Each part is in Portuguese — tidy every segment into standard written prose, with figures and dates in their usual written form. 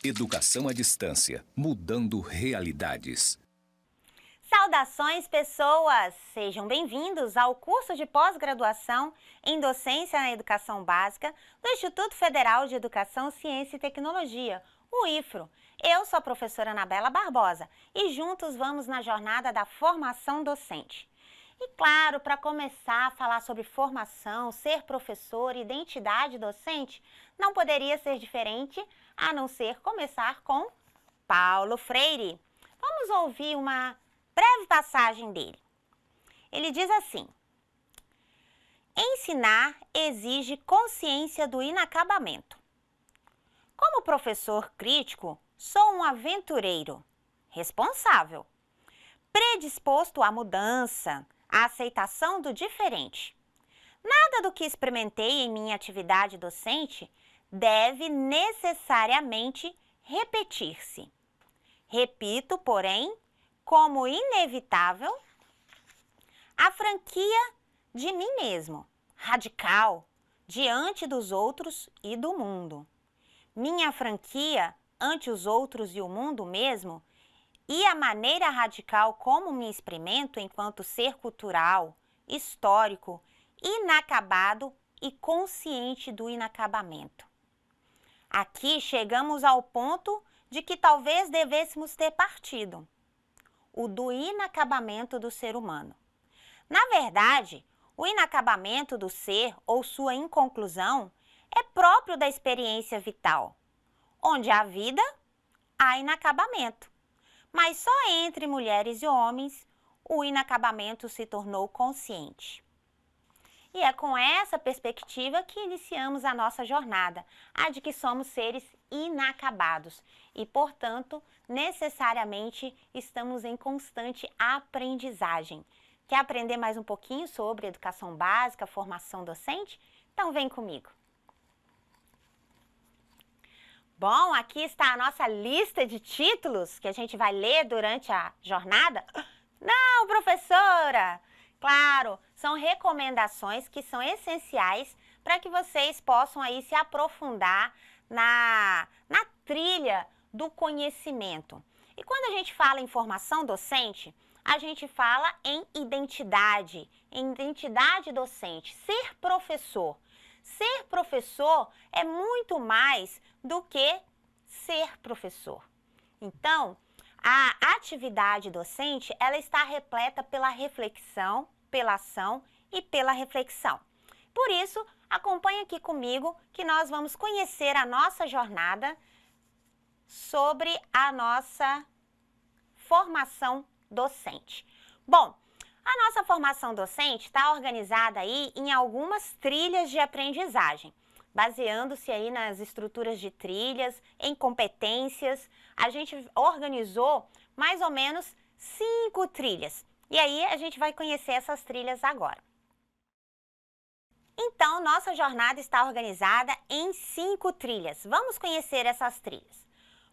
Educação à distância, mudando realidades. Saudações, pessoas! Sejam bem-vindos ao curso de pós-graduação em Docência na Educação Básica do Instituto Federal de Educação, Ciência e Tecnologia, o IFRO. Eu sou a professora Anabela Barbosa e juntos vamos na jornada da formação docente. E claro, para começar a falar sobre formação, ser professor, identidade docente, não poderia ser diferente a não ser começar com Paulo Freire. Vamos ouvir uma breve passagem dele. Ele diz assim: ensinar exige consciência do inacabamento. Como professor crítico, sou um aventureiro, responsável, predisposto à mudança, à aceitação do diferente. Nada do que experimentei em minha atividade docente deve necessariamente repetir-se. Repito, porém, como inevitável, a franquia de mim mesmo, radical, diante dos outros e do mundo. Minha franquia ante os outros e o mundo mesmo e a maneira radical como me experimento enquanto ser cultural, histórico, inacabado e consciente do inacabamento. Aqui chegamos ao ponto de que talvez devêssemos ter partido, o do inacabamento do ser humano. Na verdade, o inacabamento do ser ou sua inconclusão é próprio da experiência vital. Onde há vida, há inacabamento. Mas só entre mulheres e homens o inacabamento se tornou consciente. E é com essa perspectiva que iniciamos a nossa jornada, a de que somos seres inacabados e, portanto, necessariamente estamos em constante aprendizagem. Quer aprender mais um pouquinho sobre educação básica, formação docente? Então vem comigo. Bom, aqui está a nossa lista de títulos que a gente vai ler durante a jornada. Não, professora! Claro, são recomendações que são essenciais para que vocês possam aí se aprofundar na trilha do conhecimento. E quando a gente fala em formação docente, a gente fala em identidade docente, ser professor. Ser professor é muito mais do que ser professor. Então, a atividade docente, ela está repleta pela reflexão, pela ação e pela reflexão. Por isso, acompanhe aqui comigo que nós vamos conhecer a nossa jornada sobre a nossa formação docente. Bom, a nossa formação docente está organizada aí em algumas trilhas de aprendizagem, baseando-se aí nas estruturas de trilhas, em competências. A gente organizou mais ou menos 5 trilhas. E aí a gente vai conhecer essas trilhas agora. Então, nossa jornada está organizada em 5 trilhas. Vamos conhecer essas trilhas.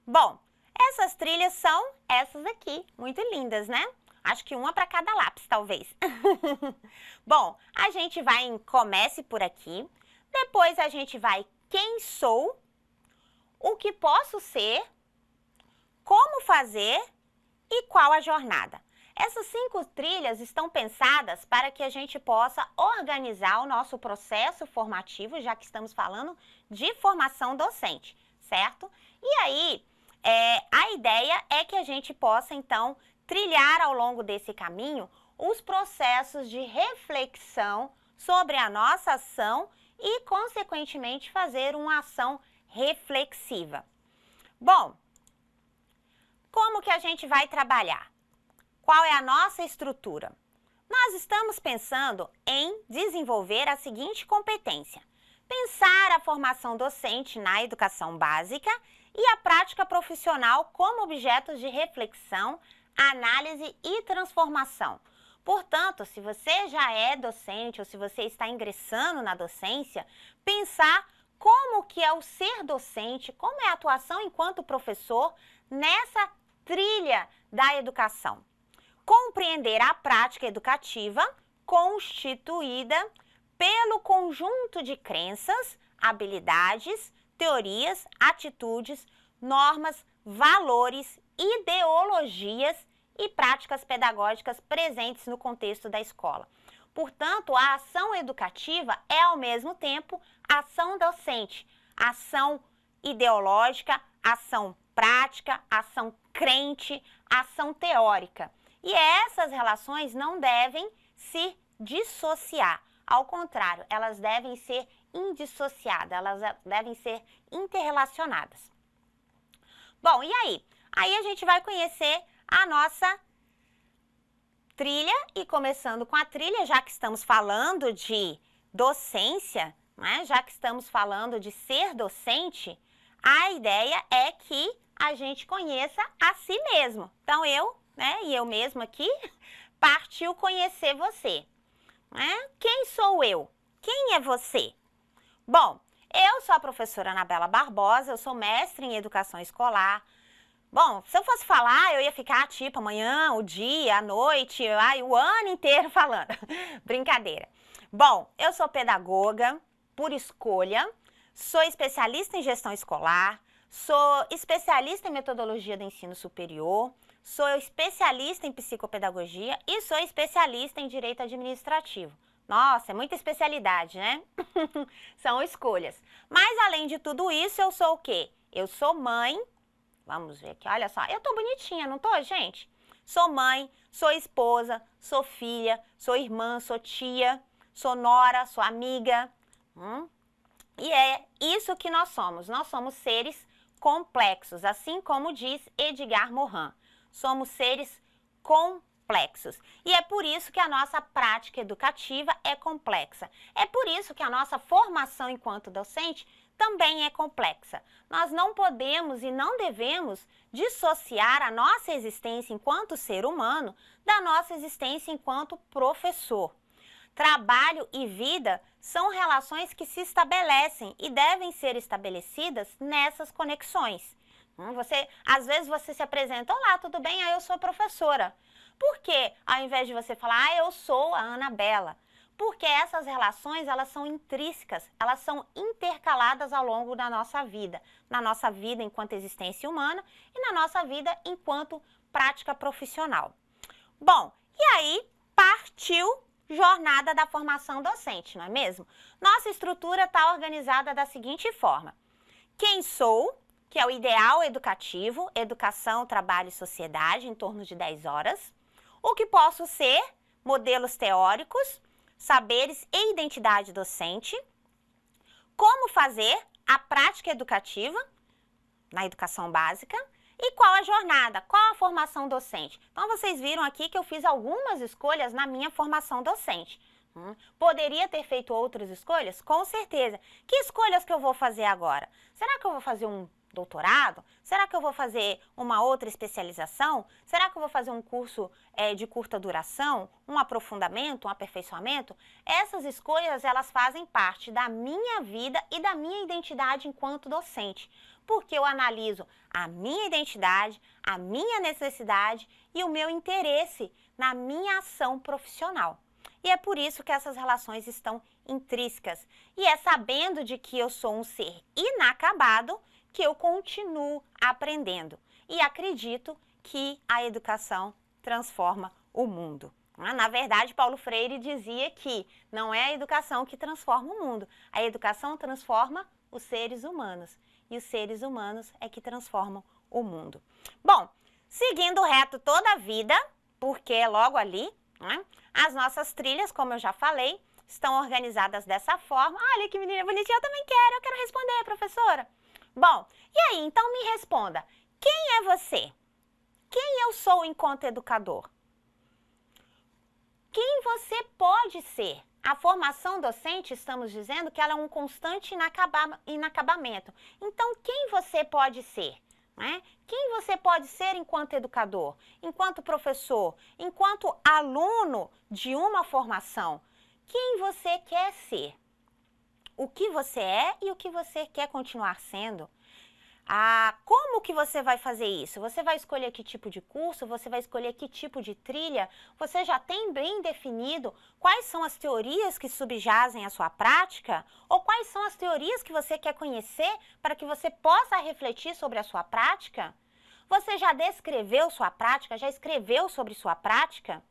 Bom, essas trilhas são essas aqui, muito lindas, né? Acho que uma para cada lápis, talvez. Bom, a gente vai em comece por aqui, depois a gente vai quem sou, o que posso ser, como fazer e qual a jornada. Essas 5 trilhas estão pensadas para que a gente possa organizar o nosso processo formativo, já que estamos falando de formação docente, certo? E aí, a ideia é que a gente possa, então, trilhar ao longo desse caminho os processos de reflexão sobre a nossa ação e, consequentemente, fazer uma ação reflexiva. Bom, como que a gente vai trabalhar? Qual é a nossa estrutura? Nós estamos pensando em desenvolver a seguinte competência: pensar a formação docente na educação básica e a prática profissional como objetos de reflexão, análise e transformação. Portanto, se você já é docente ou se você está ingressando na docência, pensar como que é o ser docente, como é a atuação enquanto professor nessa trilha da educação. Compreender a prática educativa constituída pelo conjunto de crenças, habilidades, teorias, atitudes, normas, valores, ideologias e práticas pedagógicas presentes no contexto da escola. Portanto, a ação educativa é, ao mesmo tempo, ação docente, ação ideológica, ação prática, ação crente, ação teórica. E essas relações não devem se dissociar. Ao contrário, elas devem ser indissociadas, elas devem ser interrelacionadas. Bom, e aí? Aí a gente vai conhecer a nossa trilha e começando com a trilha, já que estamos falando de docência, né? Já que estamos falando de ser docente, a ideia é que a gente conheça a si mesmo. Então e eu mesmo aqui, partiu conhecer você. Né? Quem sou eu? Quem é você? Bom, eu sou a professora Anabela Barbosa, eu sou mestre em educação escolar. Bom, se eu fosse falar, eu ia ficar tipo amanhã, o dia, a noite, o ano inteiro falando. Brincadeira. Bom, eu sou pedagoga por escolha, sou especialista em gestão escolar, sou especialista em metodologia do ensino superior, sou especialista em psicopedagogia e sou especialista em direito administrativo. Nossa, é muita especialidade, né? São escolhas. Mas além de tudo isso, eu sou o quê? Eu sou mãe. Vamos ver aqui, olha só. Eu tô bonitinha, não tô, gente? Sou mãe, sou esposa, sou filha, sou irmã, sou tia, sou nora, sou amiga. E é isso que nós somos. Nós somos seres complexos, assim como diz Edgar Morin. Somos seres complexos. E é por isso que a nossa prática educativa é complexa. É por isso que a nossa formação enquanto docente também é complexa. Nós não podemos e não devemos dissociar a nossa existência enquanto ser humano da nossa existência enquanto professor. Trabalho e vida são relações que se estabelecem e devem ser estabelecidas nessas conexões. Às vezes você se apresenta, olá, tudo bem? Eu sou professora. Por quê? Ao invés de você falar, eu sou a Anabela. Porque essas relações, elas são intrínsecas, elas são intercaladas ao longo da nossa vida. Na nossa vida enquanto existência humana e na nossa vida enquanto prática profissional. Bom, e aí partiu jornada da formação docente, não é mesmo? Nossa estrutura está organizada da seguinte forma. Quem sou, que é o ideal educativo, educação, trabalho e sociedade, em torno de 10 horas. O que posso ser, modelos teóricos, saberes e identidade docente. Como fazer a prática educativa na educação básica. E qual a jornada, qual a formação docente? Então, vocês viram aqui que eu fiz algumas escolhas na minha formação docente. Poderia ter feito outras escolhas? Com certeza. Que escolhas que eu vou fazer agora? Será que eu vou fazer um doutorado? Será que eu vou fazer uma outra especialização? Será que eu vou fazer um curso de curta duração? Um aprofundamento, um aperfeiçoamento? Essas escolhas, elas fazem parte da minha vida e da minha identidade enquanto docente. Porque eu analiso a minha identidade, a minha necessidade e o meu interesse na minha ação profissional. E é por isso que essas relações estão intrínsecas. E é sabendo de que eu sou um ser inacabado que eu continuo aprendendo. E acredito que a educação transforma o mundo. Na verdade, Paulo Freire dizia que não é a educação que transforma o mundo. A educação transforma os seres humanos. E os seres humanos é que transformam o mundo. Bom, seguindo reto toda a vida, porque é logo ali, né? As nossas trilhas, como eu já falei, estão organizadas dessa forma. Olha que menina bonitinha, eu quero responder, professora. Bom, e aí, então me responda, quem é você? Quem eu sou enquanto educador? Quem você pode ser? A formação docente, estamos dizendo que ela é um constante inacabamento. Então, quem você pode ser? Né? Quem você pode ser enquanto educador, enquanto professor, enquanto aluno de uma formação? Quem você quer ser? O que você é e o que você quer continuar sendo? Como que você vai fazer isso? Você vai escolher que tipo de curso? Você vai escolher que tipo de trilha? Você já tem bem definido quais são as teorias que subjazem a sua prática? Ou quais são as teorias que você quer conhecer para que você possa refletir sobre a sua prática? Você já descreveu sua prática? Já escreveu sobre sua prática?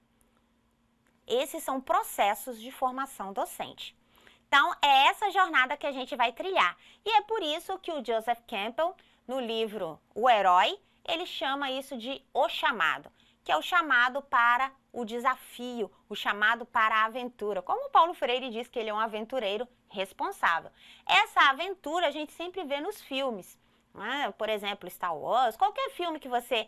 Esses são processos de formação docente. Então, é essa jornada que a gente vai trilhar. E é por isso que o Joseph Campbell, no livro O Herói, ele chama isso de o chamado, que é o chamado para o desafio, o chamado para a aventura. Como o Paulo Freire diz que ele é um aventureiro responsável. Essa aventura a gente sempre vê nos filmes. Por exemplo, Star Wars, qualquer filme que você...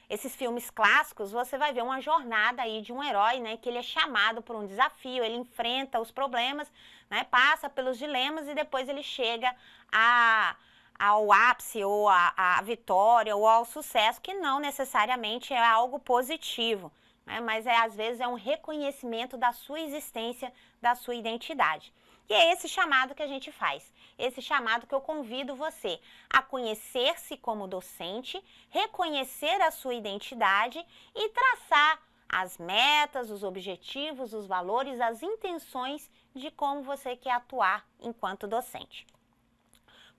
esses filmes clássicos, você vai ver uma jornada aí de um herói, né? Que ele é chamado por um desafio, ele enfrenta os problemas, né? Passa pelos dilemas e depois ele chega ao ápice ou à vitória ou ao sucesso, que não necessariamente é algo positivo, né? Mas às vezes é um reconhecimento da sua existência, da sua identidade. E é esse chamado que a gente faz, esse chamado que eu convido você a conhecer-se como docente, reconhecer a sua identidade e traçar as metas, os objetivos, os valores, as intenções de como você quer atuar enquanto docente.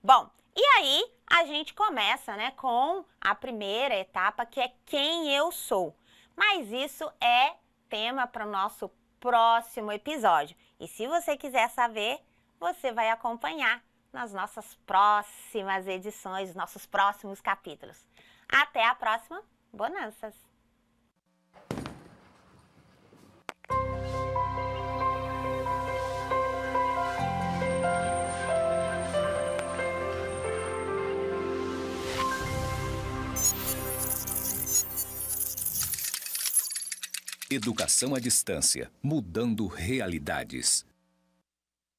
Bom, e aí a gente começa, né, com a primeira etapa, que é quem eu sou. Mas isso é tema para o nosso próximo episódio. E se você quiser saber, você vai acompanhar nas nossas próximas edições, nossos próximos capítulos. Até a próxima. Bonanças! Educação à distância, mudando realidades.